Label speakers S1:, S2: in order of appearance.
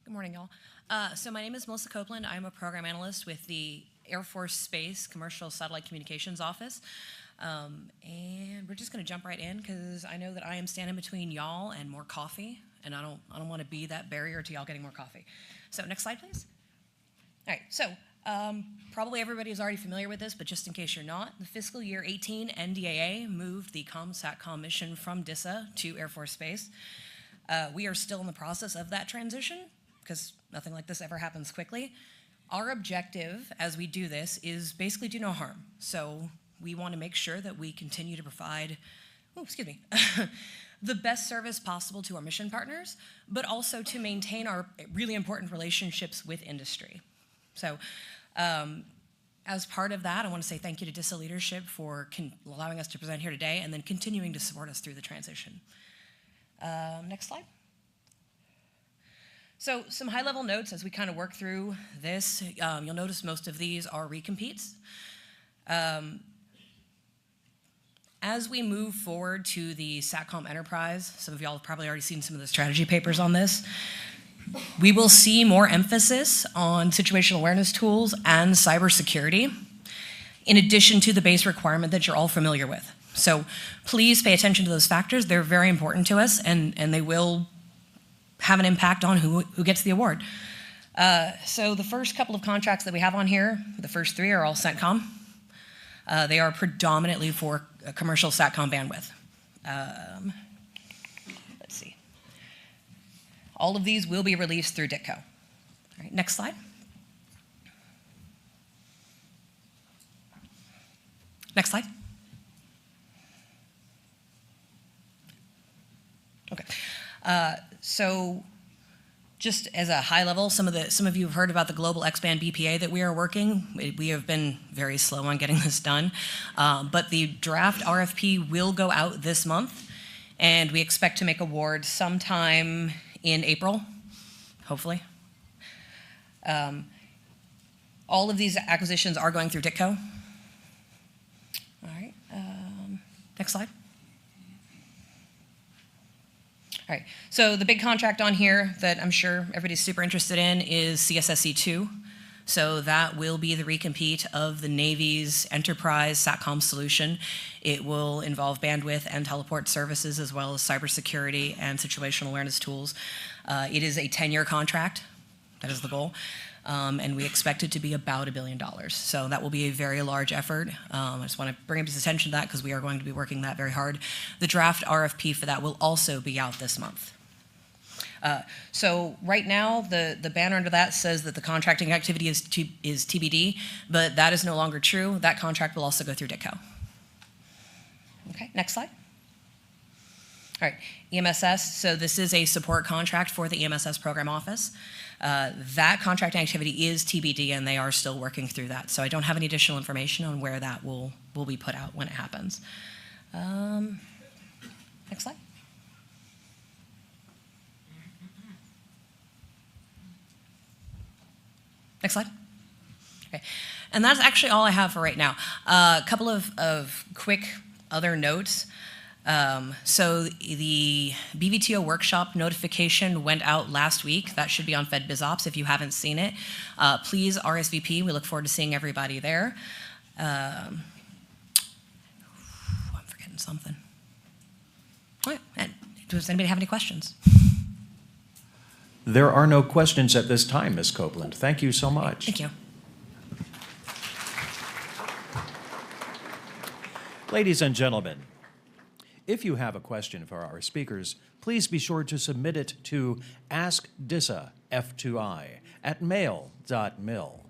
S1: Good morning, y'all. So my name is Mellisa Copeland. I'm a program analyst with the Air Force Space Commercial Satellite Communications Office. And we're just going to jump right in because I know that I am standing between y'all and more coffee, and I don't want to be that barrier to y'all getting more coffee. So next slide, please. All right, so probably everybody is already familiar with this, but just in case you're not, the fiscal year 18 NDAA moved the COMSATCOM mission from DISA to Air Force Space. We are still in the process of that transition because nothing like this ever happens quickly. Our objective as we do this is basically do no harm. So we want to make sure that we continue to provide, the best service possible to our mission partners, but also to maintain our really important relationships with industry. So as part of that, I want to say thank you to DISA leadership for allowing us to present here today and then continuing to support us through the transition. Next slide. So some high-level notes as we kind of work through this. You'll notice most of these are recompetes. As we move forward to the SATCOM enterprise, some of y'all have probably already seen some of the strategy papers on this. We will see more emphasis on situational awareness tools and cybersecurity, in addition to the base requirement that you're all familiar with. So please pay attention to those factors. They're very important to us, and they will have an impact on who gets the award. So the first couple of contracts that we have on here, the first three are all SATCOM. They are predominantly for commercial SATCOM bandwidth. Let's see. All of these will be released through DITCO. All right, next slide. Next slide. Okay. So just as a high level, some of you have heard about the global X-band BPA that we are working. We have been very slow on getting this done, but the draft RFP will go out this month, and we expect to make award sometime in April, hopefully. All of these acquisitions are going through DITCO. All right, next slide. All right, so the big contract on here that I'm sure everybody's super interested in is CSSC-2. So that will be the recompete of the Navy's enterprise SATCOM solution. It will involve bandwidth and teleport services as well as cybersecurity and situational awareness tools. It is a 10-year contract. That is the goal. And we expect it to be about $1 billion. So that will be a very large effort. I just want to bring people's attention to that because we are going to be working that very hard. The draft RFP for that will also be out this month. So right now, the banner under that says that the contracting activity is TBD, but that is no longer true. That contract will also go through DITCO. Okay, next slide. All right, EMSS. So this is a support contract for the EMSS program office. That contracting activity is TBD, and they are still working through that. So I don't have any additional information on where that will be put out when it happens. Next slide. Next slide. Okay, and that's actually all I have for right now. A couple of quick other notes. So the BVTO workshop notification went out last week. That should be on FedBizOps if you haven't seen it. Please RSVP. We look forward to seeing everybody there. I'm forgetting something. All right. Does anybody have any questions?
S2: There are no questions at this time, Ms. Copeland. Thank you so much.
S1: Thank you.
S2: Ladies and gentlemen, if you have a question for our speakers, please be sure to submit it to AskDISA F2I at mail.mil.